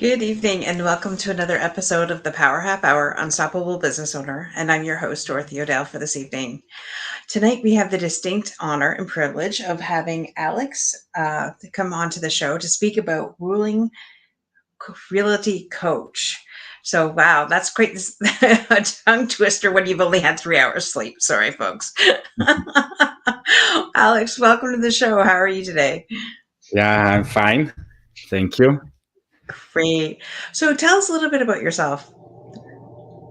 Good evening and welcome to another episode of the Power Half Hour Unstoppable Business Owner. And I'm your host, Dorothy O'Dell, for this evening. Tonight, we have the distinct honor and privilege of having Alex to come onto the show to speak about realty coach. So, wow, that's quite a tongue twister when you've only had 3 hours sleep. Sorry, folks. Alex, welcome to the show. How are you today? Yeah, I'm fine. Thank you. Great. So, tell us a little bit about yourself.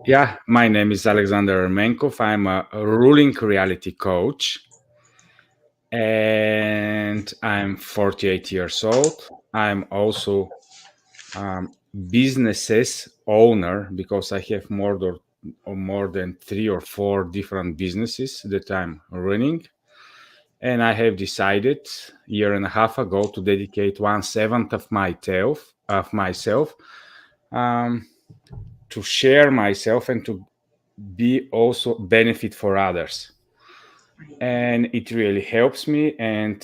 Yeah, my name is Alexander Ermenkov. I'm a ruling reality coach and I'm 48 years old. I'm also businesses owner because I have more than 3 or 4 different businesses that I'm running. And I have decided a year and a half ago to dedicate 1/7 of myself um, to share myself and to be also benefit for others. And it really helps me. And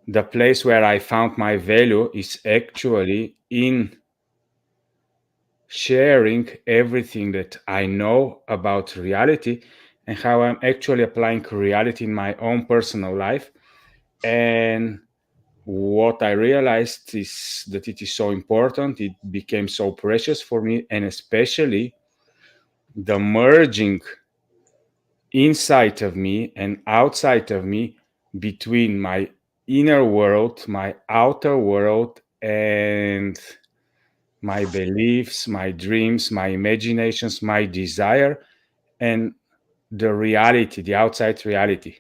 the place where I found my value is actually in sharing everything that I know about reality and how I'm actually applying reality in my own personal life. And what I realized is that it is so important. It became so precious for me, and especially the merging inside of me and outside of me, between my inner world, my outer world, and my beliefs, my dreams, my imaginations, my desire, and the reality, the outside reality.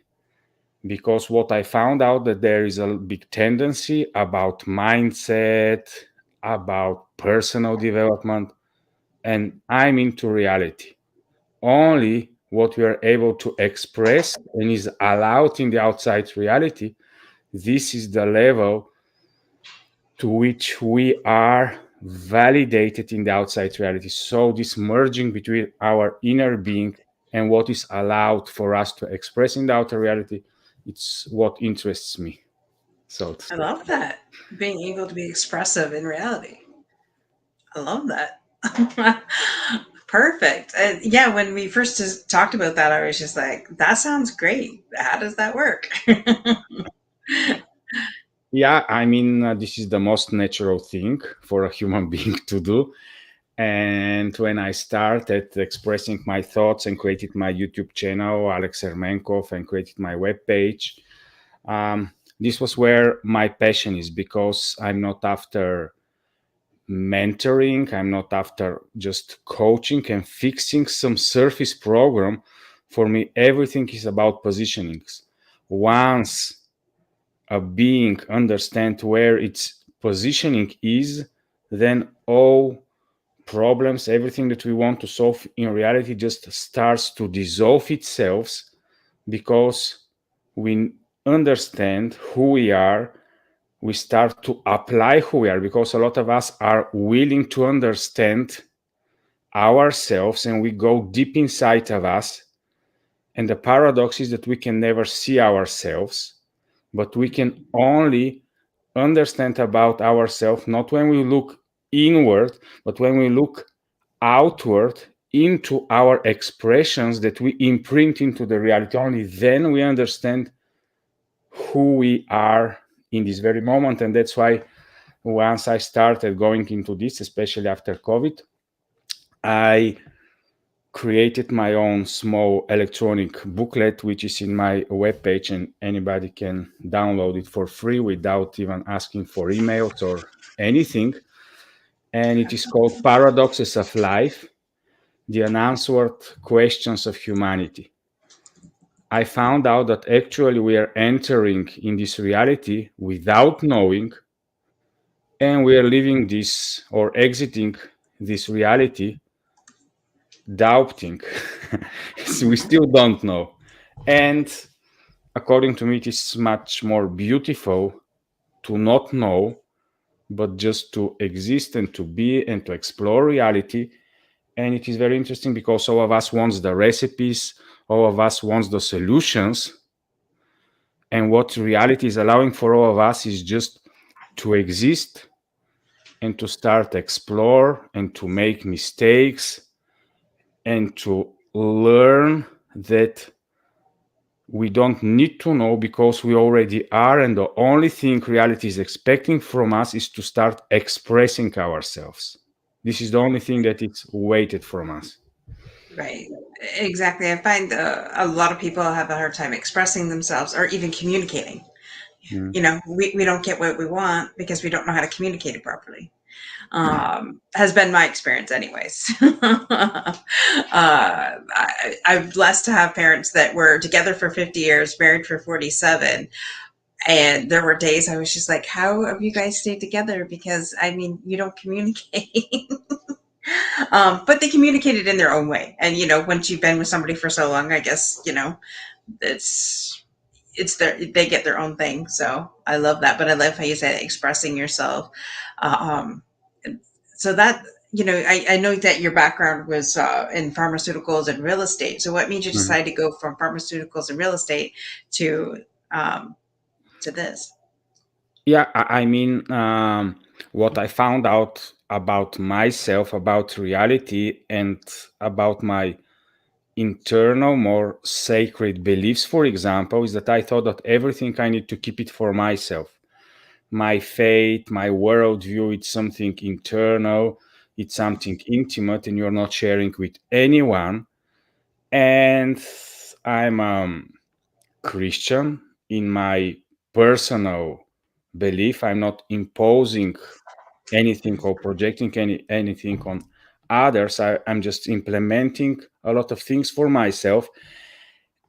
Because what I found out that there is a big tendency about mindset, about personal development, and I'm into reality. Only what we are able to express and is allowed in the outside reality, this is the level to which we are validated in the outside reality. So this merging between our inner being and what is allowed for us to express in the outer reality, it's what interests me, so to I say. love that. Being able to be expressive in reality. I love that. Perfect. Yeah, when we first just talked about that, I was just like, that sounds great. How does that work? Yeah, I mean, this is the most natural thing for a human being to do. And when I started expressing my thoughts and created my YouTube channel, Alex Ermenkov, and created my webpage, this was where my passion is, because I'm not after mentoring, I'm not after just coaching and fixing some surface program. For me, everything is about positionings. Once a being understands where its positioning is, then all problems, everything that we want to solve in reality just starts to dissolve itself, because we understand who we are. We start to apply who we are, because a lot of us are willing to understand ourselves and we go deep inside of us. And the paradox is that we can never see ourselves, but we can only understand about ourselves not when we look inward, but when we look outward into our expressions that we imprint into the reality. Only then we understand who we are in this very moment. And that's why once I started going into this, especially after COVID, I created my own small electronic booklet, which is in my webpage, and anybody can download it for free without even asking for emails or anything. And it is called Paradoxes of Life, the Unanswered Questions of Humanity. I found out that actually we are entering in this reality without knowing, and we are leaving this or exiting this reality doubting. So we still don't know. And according to me, it is much more beautiful to not know, but just to exist and to be and to explore reality. And it is very interesting because all of us wants the recipes, all of us wants the solutions. And what reality is allowing for all of us is just to exist and to start explore and to make mistakes and to learn that we don't need to know because we already are, and the only thing reality is expecting from us is to start expressing ourselves. This is the only thing that it's waited from us. Right. Exactly. I find a lot of people have a hard time expressing themselves or even communicating. Mm. We don't get what we want because we don't know how to communicate it properly. Has been my experience, anyways. I'm blessed to have parents that were together for 50 years, married for 47. And there were days I was just like, how have you guys stayed together? Because, I mean, you don't communicate. But they communicated in their own way. And, once you've been with somebody for so long, I guess, it's they get their own thing. So I love that. But I love how you said expressing yourself. Um, so that, I know that your background was in pharmaceuticals and real estate. So what made you Mhm. decide to go from pharmaceuticals and real estate to um, this? Yeah, I mean, what I found out about myself, about reality, and about my internal, more sacred beliefs, for example, is that I thought that everything I need to keep it for myself. My faith, my worldview, it's something internal, it's something intimate, and you're not sharing with anyone. And I'm Christian in my personal belief. I'm not imposing anything or projecting anything on others. I'm just implementing a lot of things for myself.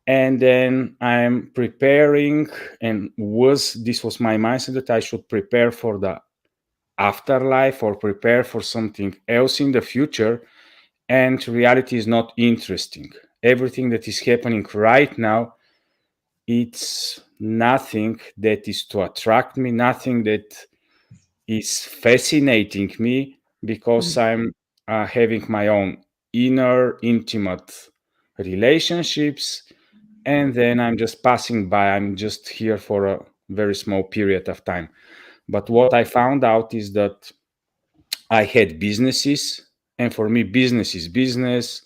And then I'm preparing, and this was my mindset that I should prepare for the afterlife or prepare for something else in the future. And reality is not interesting. Everything that is happening right now, it's nothing that is to attract me, nothing that is fascinating me, because I'm having my own inner intimate relationships, and then I'm just passing by. I'm just here for a very small period of time. But what I found out is that I had businesses, and for me, business is business,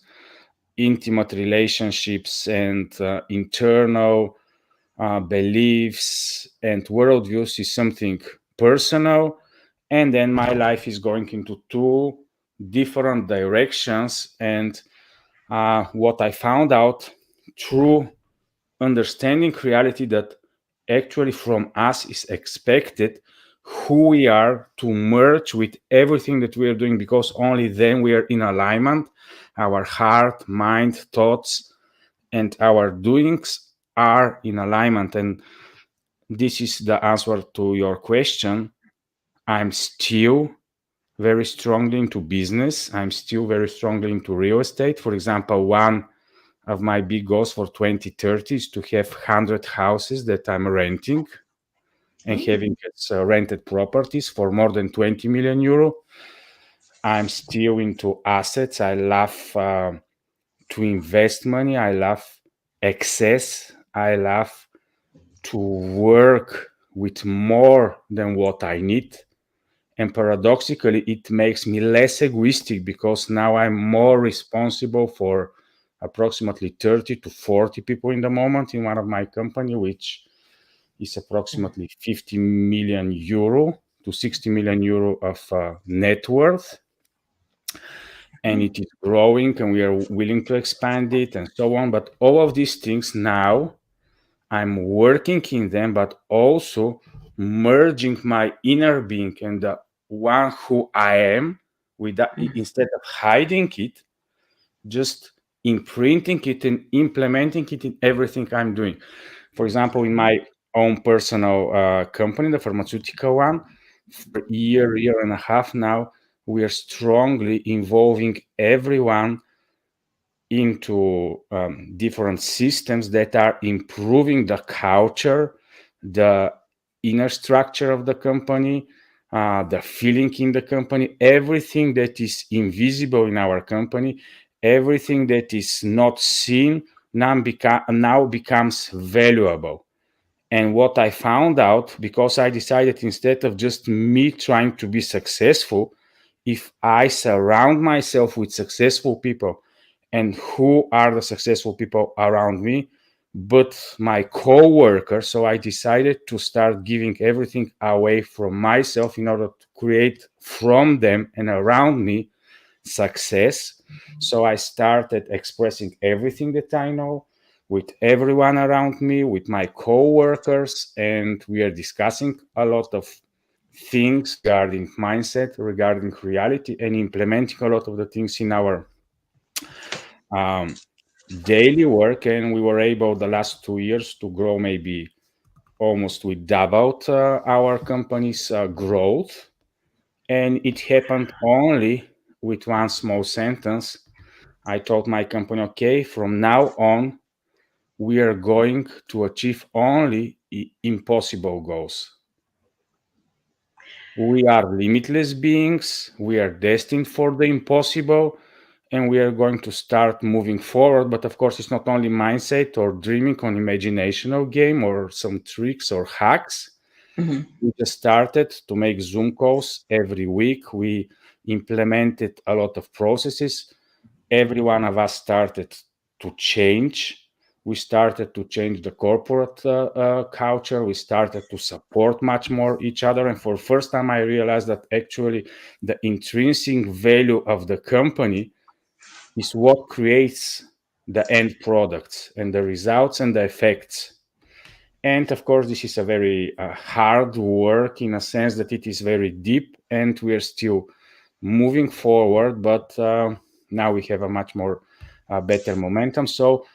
intimate relationships, and internal beliefs and worldviews is something personal. And then my life is going into two different directions. And what I found out through understanding reality, that actually from us is expected who we are to merge with everything that we are doing, because only then we are in alignment. Our heart, mind, thoughts, and our doings are in alignment. And this is the answer to your question. I'm still very strongly into business. I'm still very strongly into real estate. For example, one of my big goals for 2030 is to have 100 houses that I'm renting and having as rented properties for more than 20 million euro. I'm still into assets. I love to invest money. I love excess. I love to work with more than what I need. And paradoxically, it makes me less egoistic, because now I'm more responsible for approximately 30 to 40 people in the moment in one of my company, which is approximately 50 million euro to 60 million euro of net worth. And it is growing, and we are willing to expand it and so on. But all of these things now, I'm working in them, but also merging my inner being and the one who I am, with that, instead of hiding it, just imprinting it and implementing it in everything I'm doing. For example, in my own personal company, the pharmaceutical one, for a year and a half now, we are strongly involving everyone into different systems that are improving the culture, the inner structure of the company, the feeling in the company, everything that is invisible in our company, everything that is not seen now becomes valuable. And what I found out, because I decided instead of just me trying to be successful, if I surround myself with successful people, and who are the successful people around me, but my co-workers. So I decided to start giving everything away from myself in order to create from them and around me success. So I started expressing everything that I know with everyone around me, with my co-workers, and we are discussing a lot of things regarding mindset, regarding reality, and implementing a lot of the things in our um, daily work. And we were able the last 2 years to grow, maybe almost we doubled our company's growth. And it happened only with one small sentence. I told my company, okay, from now on, we are going to achieve only impossible goals. We are limitless beings. We are destined for the impossible, and we are going to start moving forward. But of course, it's not only mindset or dreaming on imaginational game or some tricks or hacks. Mhm. We just started to make Zoom calls every week. We implemented a lot of processes. Every one of us started to change. We started to change the corporate culture. We started to support much more each other. And for the first time, I realized that actually the intrinsic value of the company is what creates the end products and the results and the effects. And of course, this is a very hard work in a sense that it is very deep and we are still moving forward, but now we have a much more better momentum. So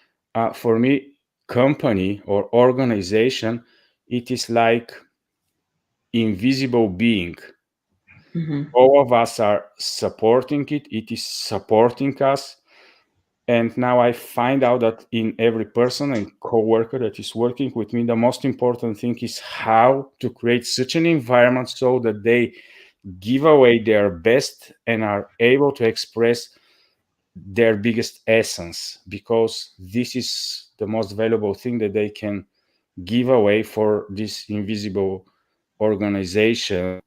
for me, company or organization, it is like invisible being. Mhm. All of us are supporting it. It is supporting us. And now I find out that in every person and coworker that is working with me, the most important thing is how to create such an environment so that they give away their best and are able to express their biggest essence, because this is the most valuable thing that they can give away for this invisible organization.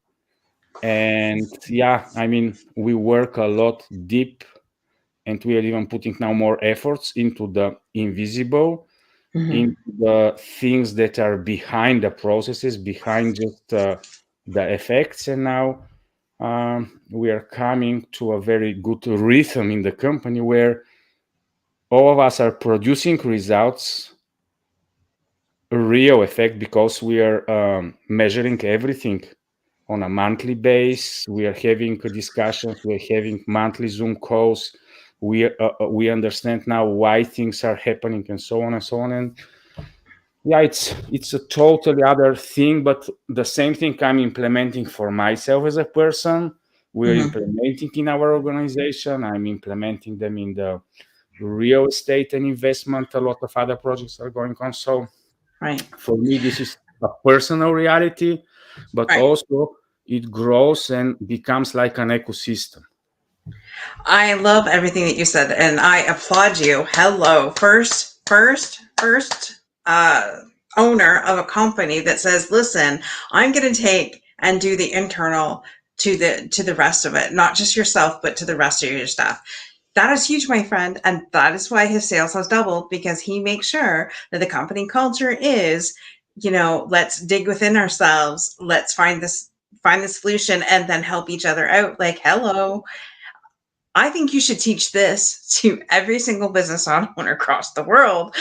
And yeah, I mean, we work a lot deep, and we are even putting now more efforts into the invisible, Mhm. into the things that are behind the processes, behind just the effects. And now we are coming to a very good rhythm in the company where all of us are producing results, a real effect, because we are measuring everything on a monthly base. We are having discussions. We are having monthly Zoom calls. We understand now why things are happening, and so on and so on. And yeah, it's a totally other thing, but the same thing I'm implementing for myself as a person. We're Mhm. implementing in our organization. I'm implementing them in the real estate and investment. A lot of other projects are going on. So Right. for me, this is a personal reality, but Right. also it grows and becomes like an ecosystem. I love everything that you said, and I applaud you. Hello, first, owner of a company that says, "Listen, I'm going to take and do the internal to the rest of it, not just yourself, but to the rest of your staff." That is huge, my friend, and that is why his sales has doubled, because he makes sure that the company culture is, let's dig within ourselves, let's find the solution, and then help each other out. Like, hello, I think you should teach this to every single business owner across the world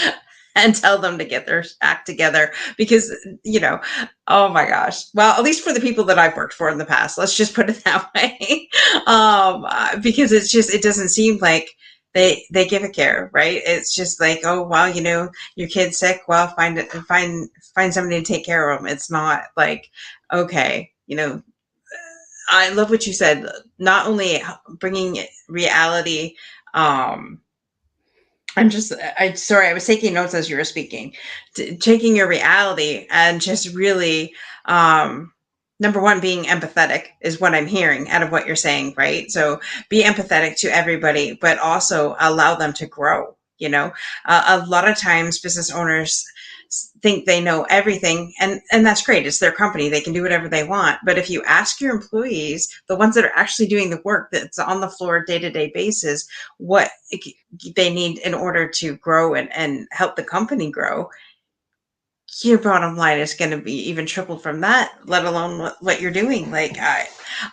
and tell them to get their act together, because, oh my gosh. Well, at least for the people that I've worked for in the past, let's just put it that way. Because it doesn't seem like they give a care, right? It's just like, oh, well, your kid's sick. Well, find somebody to take care of them. It's not like, okay, I love what you said. Not only bringing reality. Sorry, I was taking notes as you were speaking. Taking your reality and just really, number one, being empathetic is what I'm hearing out of what you're saying, right? So be empathetic to everybody, but also allow them to grow. A lot of times business owners think they know everything, and that's great. It's their company, they can do whatever they want. But if you ask your employees, the ones that are actually doing the work that's on the floor day-to-day basis, what they need in order to grow and help the company grow, your bottom line is going to be even tripled from that, let alone what you're doing. Like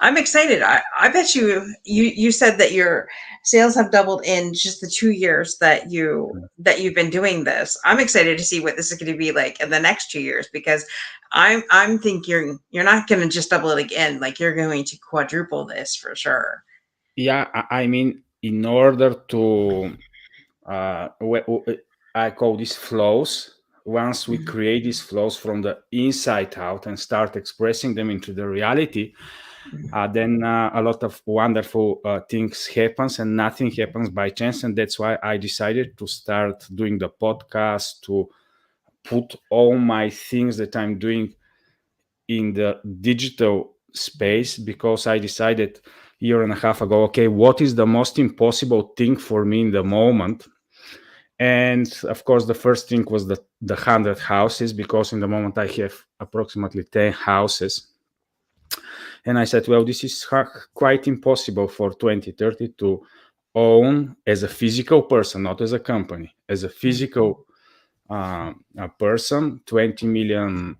I'm excited. I bet you said that your sales have doubled in just the 2 years that you've been doing this. I'm excited to see what this is going to be like in the next 2 years, because I'm thinking you're not going to just double it again. Like, you're going to quadruple this for sure. Yeah, I mean, in order to, I call these flows. Once we Mhm. create these flows from the inside out and start expressing them into the reality, then a lot of wonderful things happens, and nothing happens by chance. And that's why I decided to start doing the podcast, to put all my things that I'm doing in the digital space, because I decided a year and a half ago, okay, what is the most impossible thing for me in the moment? And of course, the first thing was the 100 houses, because in the moment I have approximately 10 houses. And I said, well, this is quite impossible for 2030 to own as a physical person, not as a company, as a physical a person, 20 million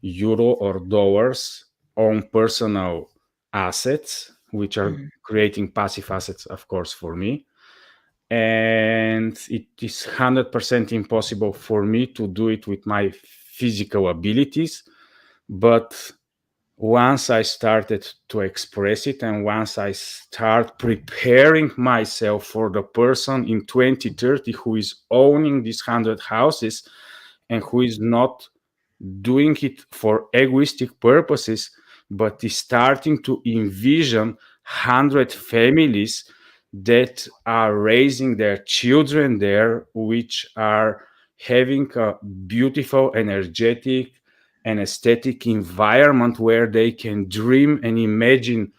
euro or dollars on personal assets, which are Mhm. creating passive assets, of course, for me. And it is 100% impossible for me to do it with my physical abilities. But once I started to express it, and once I start preparing myself for the person in 2030 who is owning these 100 houses and who is not doing it for egoistic purposes, but is starting to envision 100 families that are raising their children there, which are having a beautiful, energetic, and aesthetic environment where they can dream and imagine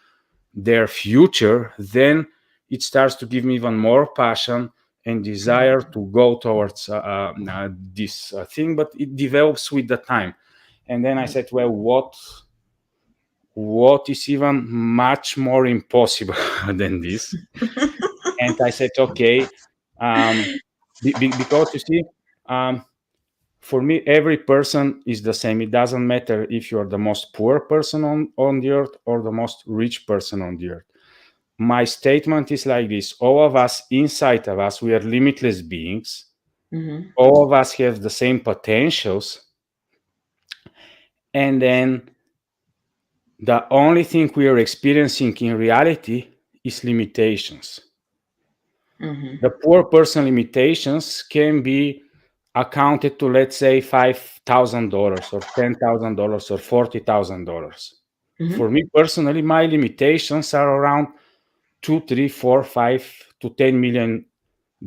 their future, then it starts to give me even more passion and desire to go towards this thing. But it develops with the time. And then I said, well, what is even much more impossible than this? And I said, okay, because you see, for me, every person is the same. It doesn't matter if you're the most poor person on the earth or the most rich person on the earth. My statement is like this: all of us, inside of us, we are limitless beings. Mhm. All of us have the same potentials. And then the only thing we are experiencing in reality is limitations. Mhm. The poor person limitations can be accounted to, let's say, $5,000 or $10,000 or $40,000. For Mhm. me personally, my limitations are around 2, 3, 4, 5 to 10 million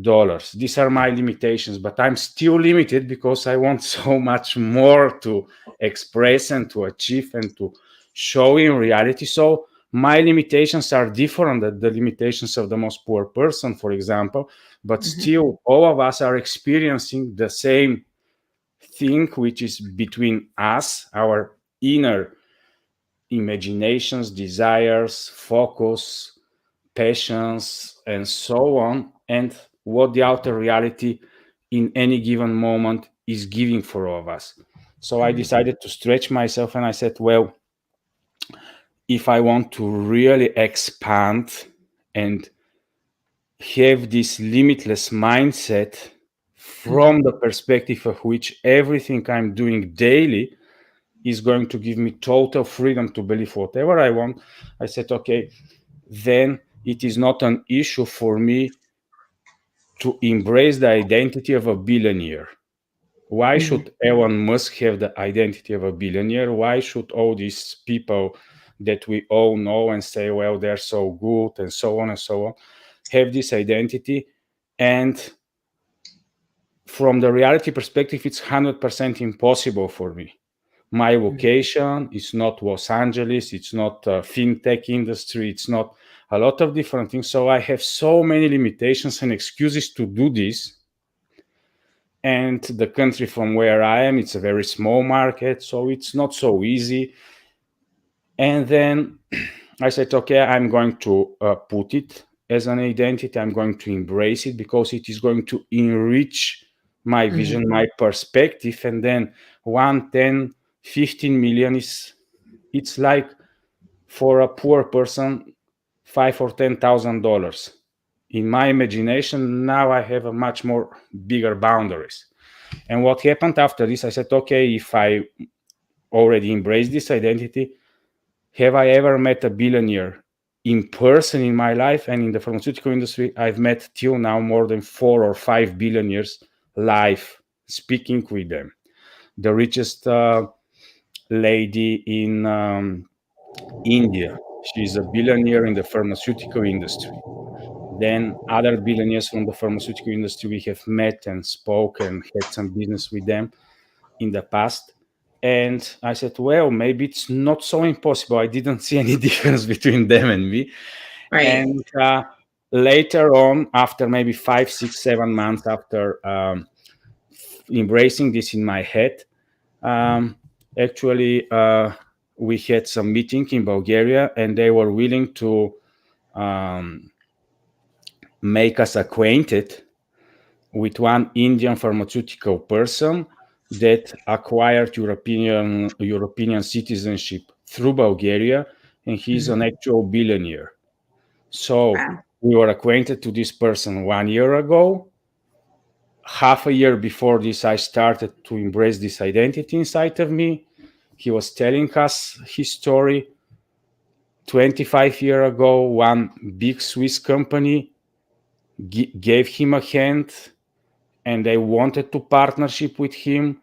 dollars. These are my limitations, but I'm still limited because I want so much more to express and to achieve and to show in reality. So my limitations are different than the limitations of the most poor person, for example, but Mhm. still all of us are experiencing the same thing, which is between us, our inner imaginations, desires, focus, passions, and so on, and what the outer reality in any given moment is giving for all of us. So I Mhm. decided to stretch myself, and I said, well, if I want to really expand and have this limitless mindset Mhm. from the perspective of which everything I'm doing daily is going to give me total freedom to believe whatever I want, I said, okay, then it is not an issue for me to embrace the identity of a billionaire. Why Mhm. should Elon Musk have the identity of a billionaire? Why should all these people that we all know and say, well, they're so good and so on and so on, have this identity? And from the reality perspective, it's 100% impossible for me. My vocation is not Los Angeles, it's not fintech industry, it's not a lot of different things. So I have so many limitations and excuses to do this. And the country from where I am, it's a very small market, so it's not so easy. And then I said, okay, I'm going to put it as an identity. I'm going to embrace it because it is going to enrich my Mhm. vision, my perspective. And then 1, 10, 15 million is, it's like for a poor person, $5,000 or $10,000. In my imagination, now I have a much more bigger boundaries. And what happened after this, I said, okay, if I already embrace this identity, have I ever met a billionaire in person in my life? And in the pharmaceutical industry, I've met till now more than 4 or 5 billionaires live, speaking with them. The richest lady in India, she's a billionaire in the pharmaceutical industry. Then other billionaires from the pharmaceutical industry we have met and spoke and had some business with them in the past. And I said, well, maybe it's not so impossible. I didn't see any difference between them and me. Right. And later on, after maybe 5, 6, 7 months after embracing this in my head, um, actually, we had some meeting in Bulgaria, and they were willing to um, make us acquainted with one Indian pharmaceutical person that acquired European citizenship through Bulgaria, and he's Mhm. an actual billionaire. So Wow. we were acquainted to this person 1 year ago. Half a year before this, I started to embrace this identity inside of me. He was telling us his story. 25 years ago, one big Swiss company gave him a hand, and they wanted to partnership with him.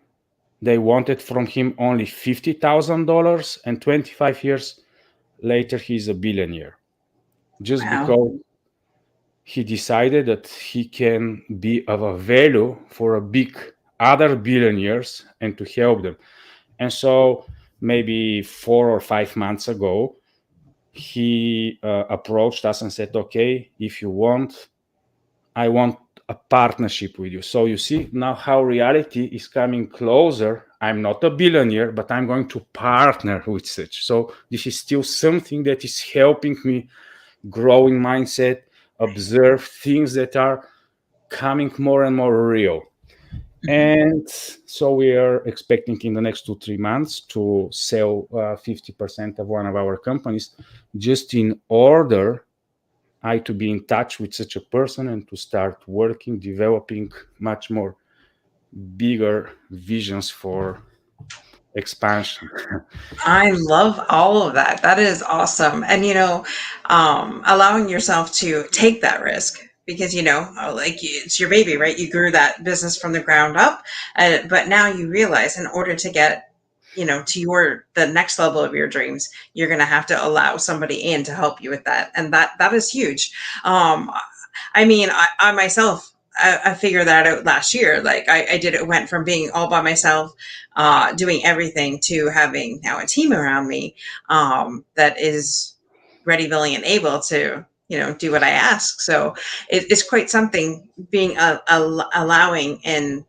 They wanted from him only $50,000, and 25 years later, he's a billionaire just Wow. because he decided that he can be of a value for a big other billionaires and to help them. And so maybe 4 or 5 months ago, he approached us and said, okay, if you want, I want a partnership with you. So you see now how reality is coming closer. I'm not a billionaire, but I'm going to partner with such. So this is still something that is helping me grow in mindset, observe things that are coming more and more real. Mhm. And so we are expecting in the next 2, 3 months to sell 50% of one of our companies, just in order I to be in touch with such a person and to start working, developing much more bigger visions for expansion. I love all of that. That is awesome. And allowing yourself to take that risk because like it's your baby, right? You grew that business from the ground up, but now you realize in order to get to the next level of your dreams, you're going to have to allow somebody in to help you with that, and that is huge. I mean, I myself, I figured that out last year. Like I did it, went from being all by myself, doing everything to having now a team around me that is ready, willing, and able to, do what I ask. So it's quite something being allowing and,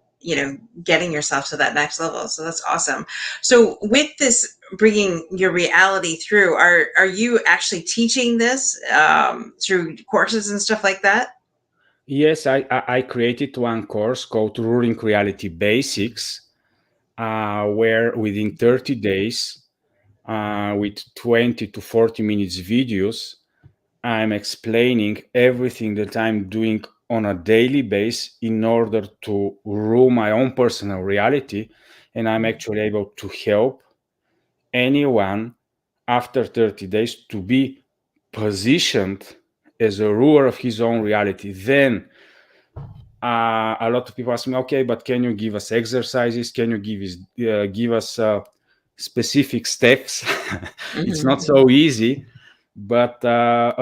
getting yourself to that next level. So that's awesome. So with this bringing your reality through, are you actually teaching this through courses and stuff like that? Yes, I created one course called Ruling Reality Basics, where within 30 days, with 20 to 40 minutes videos, I'm explaining everything that I'm doing on a daily basis in order to rule my own personal reality. And I'm actually able to help anyone after 30 days to be positioned as a ruler of his own reality. Then a lot of people ask me, okay, but can you give us exercises? Can you give us specific steps? It's not Mhm. so easy, but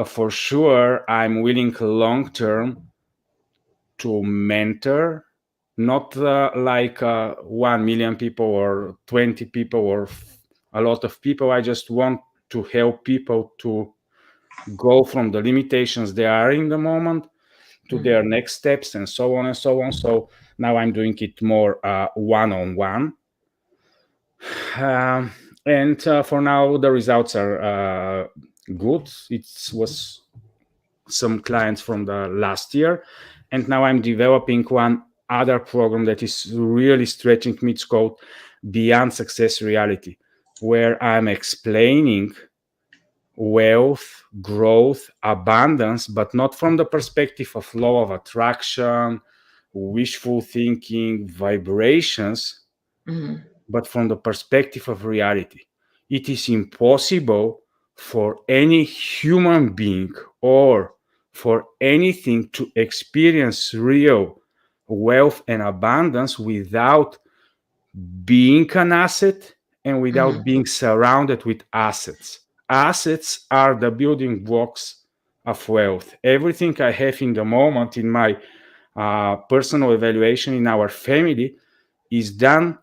for sure, I'm willing long term to mentor, not like 1 million people or 20 people or a lot of people. I just want to help people to go from the limitations they are in the moment to Mhm. their next steps and so on and so on. So Now I'm doing it more one-on-one. Um, and for now, the results are good. It was some clients from the last year. And now I'm developing one other program that is really stretching me. It's called Beyond Success Reality, where I'm explaining wealth, growth, abundance, but not from the perspective of law of attraction, wishful thinking, vibrations, Mhm. but from the perspective of reality. It is impossible for any human being or for anything to experience real wealth and abundance without being an asset and without Mhm. being surrounded with assets. Assets are the building blocks of wealth. Everything I have in the moment in my personal evaluation in our family is done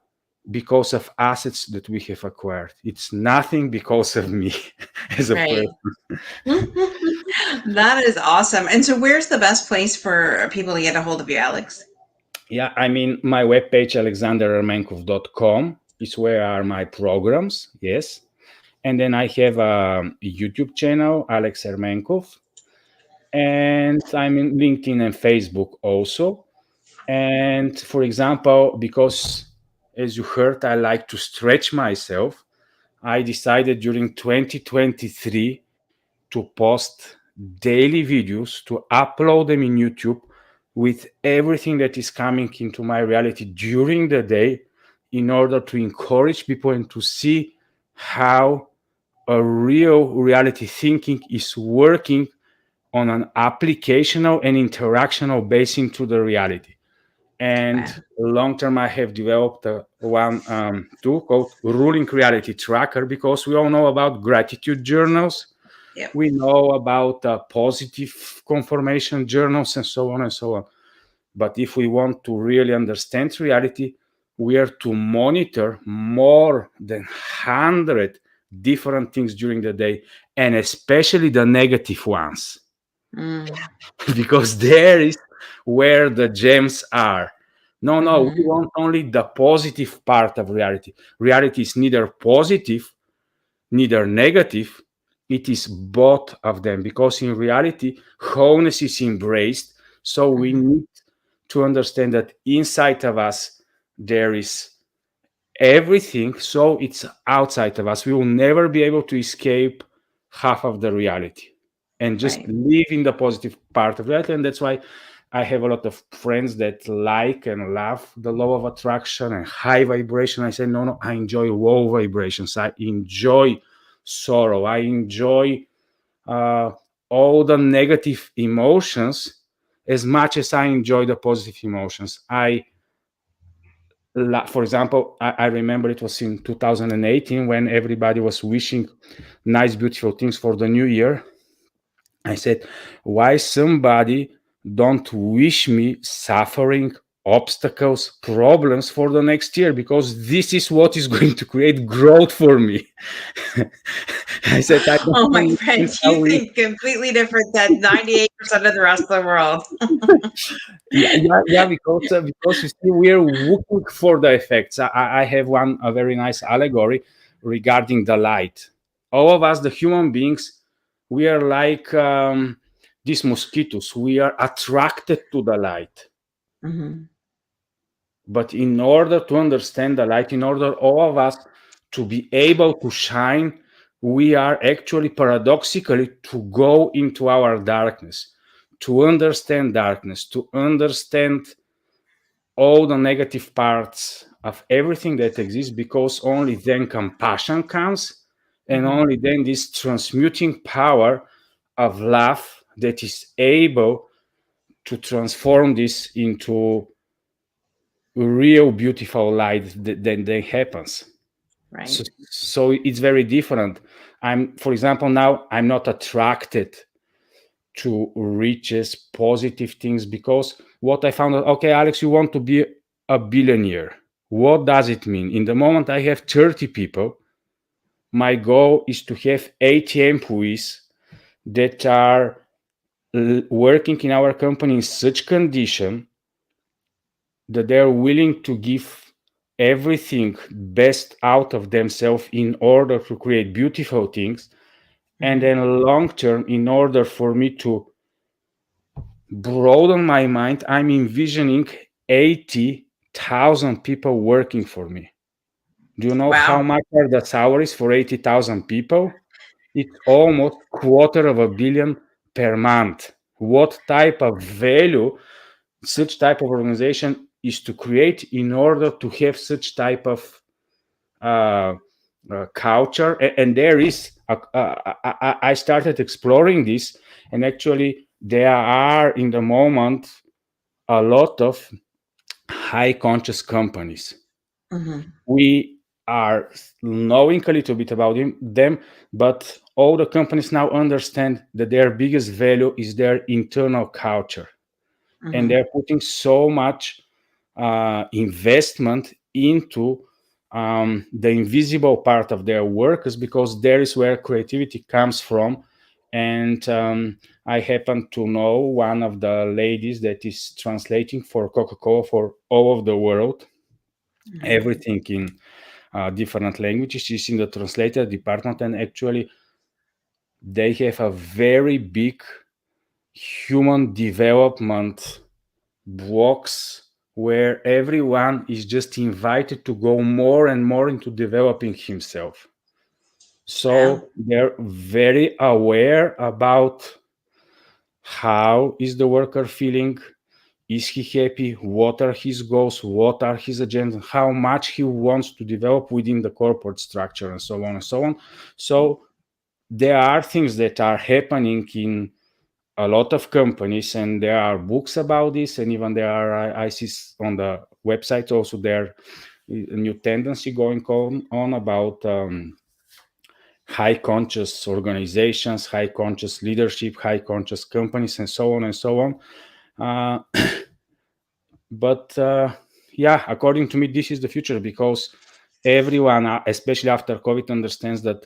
because of assets that we have acquired. It's nothing because of me as a Right. person. That is awesome. And so, where's the best place for people to get a hold of you, Alex? Yeah, I mean, my webpage, alexanderermenkov.com, is where are my programs. Yes. And then I have a YouTube channel, Alex Ermenkov. And I'm in LinkedIn and Facebook also. And for example, because as you heard, I like to stretch myself, I decided during 2023 to post daily videos, to upload them in YouTube with everything that is coming into my reality during the day in order to encourage people and to see how a real reality thinking is working on an applicational and interactional basis into the reality. And Wow. long term, I have developed one tool called Ruling Reality Tracker because we all know about gratitude journals. Yep. We know about positive confirmation journals and so on and so on. But if we want to really understand reality, we are to monitor more than 100 different things during the day, and especially the negative ones. Mm. Because there is where the gems are. No, no, we Mhm. want only the positive part of reality. Reality is neither positive, neither negative. It is both of them because in reality, wholeness is embraced. So we Mhm. need to understand that inside of us, there is everything. So it's outside of us. We will never be able to escape half of the reality and just Right. live in the positive part of reality. And that's why I have a lot of friends that like and love the law of attraction and high vibration. I say, no, no, I enjoy low vibrations. I enjoy sorrow. I enjoy uh, all the negative emotions as much as I enjoy the positive emotions. For example, I remember it was in 2018 when everybody was wishing nice, beautiful things for the new year. I said, why somebody don't wish me suffering, obstacles, problems for the next year? Because this is what is going to create growth for me. I said, I don't Oh, my friend, understand how you we. think completely different than 98% of the rest of the world. Yeah, yeah, yeah. Because you see, we are looking for the effects. I have one a very nice allegory regarding the light. All of us, the human beings, we are like these mosquitoes. We are attracted to the light. Mhm. But in order to understand the light, in order all of us to be able to shine, we are actually paradoxically to go into our darkness, to understand darkness, to understand all the negative parts of everything that exists, because only then compassion comes, and Mhm. only then this transmuting power of love that is able to transform this into real beautiful light that then happens. So, Right. so it's very different. I'm, for example, now I'm not attracted to riches, positive things, because what I found out, okay, Alex, you want to be a billionaire. What does it mean? In the moment I have 30 people, my goal is to have 80 employees that are working in our company in such condition that they're willing to give everything best out of themselves in order to create beautiful things. And Mhm. then long term, in order for me to broaden my mind, I'm envisioning 80,000 people working for me. Do you know how Wow. much are the salaries for 80,000 people? It's almost $250 million per month. What type of value such type of organization is to create in order to have such type of uh, culture? And there is, I started exploring this, and actually there are in the moment a lot of high conscious companies. Mhm. We are knowing a little bit about them, but all the companies now understand that their biggest value is their internal culture, and Mhm. they're putting so much investment into the invisible part of their workers, because there is where creativity comes from. And I happen to know one of the ladies that is translating for Coca-Cola for all of the world, Mhm. everything in different languages. She's in the translator department, and actually they have a very big human development blocks where everyone is just invited to go more and more into developing himself. Wow. So they're very aware about how is the worker feeling, is he happy, what are his goals, what are his agendas, how much he wants to develop within the corporate structure, and so on and so on. So there are things that are happening in a lot of companies, and there are books about this, and even there are, I see on the website also, there a new tendency going on about high conscious organizations, high conscious leadership, high conscious companies, and so on and so on. uh, but yeah, according to me, this is the future, because everyone, especially after COVID, understands that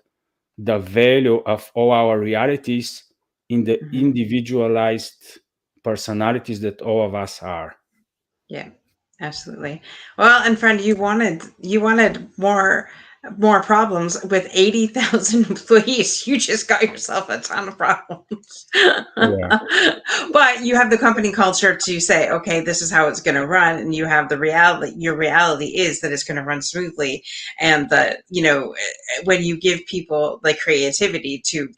the value of all our realities in the Mhm. individualized personalities that all of us are. Yeah, absolutely. Well, and friend, you wanted more problems with 80,000 employees. You just got yourself a ton of problems. Yeah, But you have the company culture to say, okay, this is how it's going to run, and you have the reality. Your reality is that it's going to run smoothly, and that when you give people like creativity to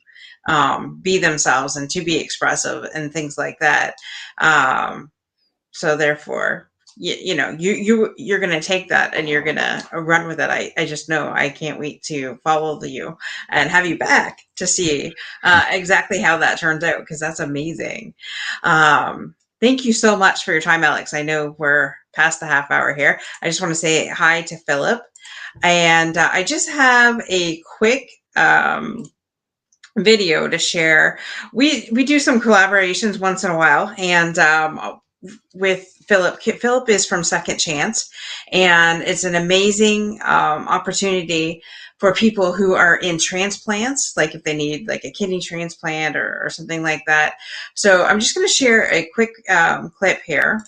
be themselves and to be expressive and things like that. So therefore, you're going to take that and you're going to run with it. I just know I can't wait to follow you and have you back to see exactly how that turns out, because that's amazing. Thank you so much for your time, Alex. I know we're past the half hour here. I just want to say hi to Philip, and I just have a quick video to share. We do some collaborations once in a while, and with Philip. Philip is from Second Chance, and it's an amazing opportunity for people who are in transplants, like if they need like a kidney transplant or something like that. So I'm just going to share a quick clip here.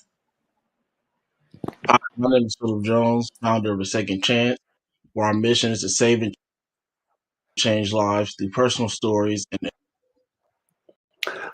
Hi, my name is Philip Jones, founder of A Second Chance, where our mission is to save and change lives through personal stories and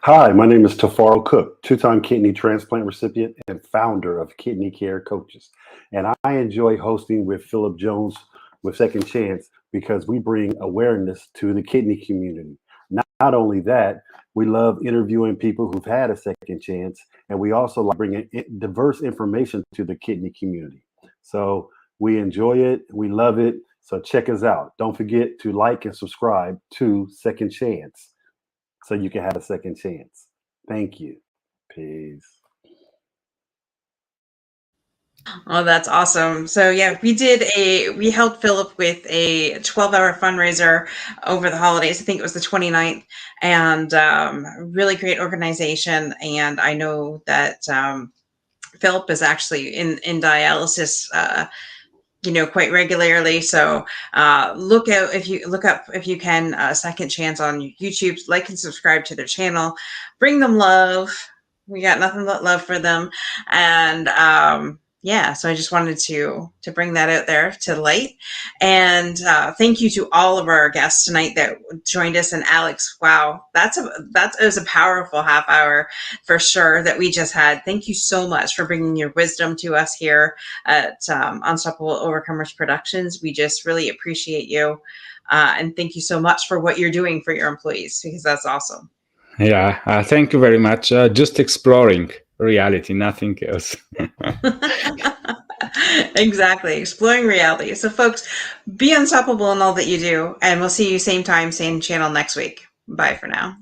Hi, my name is Tafaro Cook, two-time kidney transplant recipient and founder of Kidney Care Coaches. And I enjoy hosting with Philip Jones with Second Chance because we bring awareness to the kidney community. Not only that, we love interviewing people who've had a second chance, and we also like bringing diverse information to the kidney community. So we enjoy it, we love it. So check us out. Don't forget to like and subscribe to Second Chance so you can have a second chance. Thank you. Peace. Oh, that's awesome. So yeah, we helped Philip with a 12-hour fundraiser over the holidays. I think it was the 29th, and really great organization. And I know that Philip is actually in dialysis, quite regularly. So look out look up if you can, Second Chance on YouTube. Like and subscribe to their channel. Bring them love. We got nothing but love for them, and yeah, so I just wanted to bring that out there to light. And thank you to all of our guests tonight that joined us. And Alex, wow, that was a powerful half hour for sure that we just had. Thank you so much for bringing your wisdom to us here at Unstoppable Overcomers Productions. We just really appreciate you. And thank you so much for what you're doing for your employees, because that's awesome. Yeah, thank you very much. Just exploring reality, nothing else. Exactly. Exploring reality. So folks, be unstoppable in all that you do, and we'll see you same time, same channel next week. Bye for now.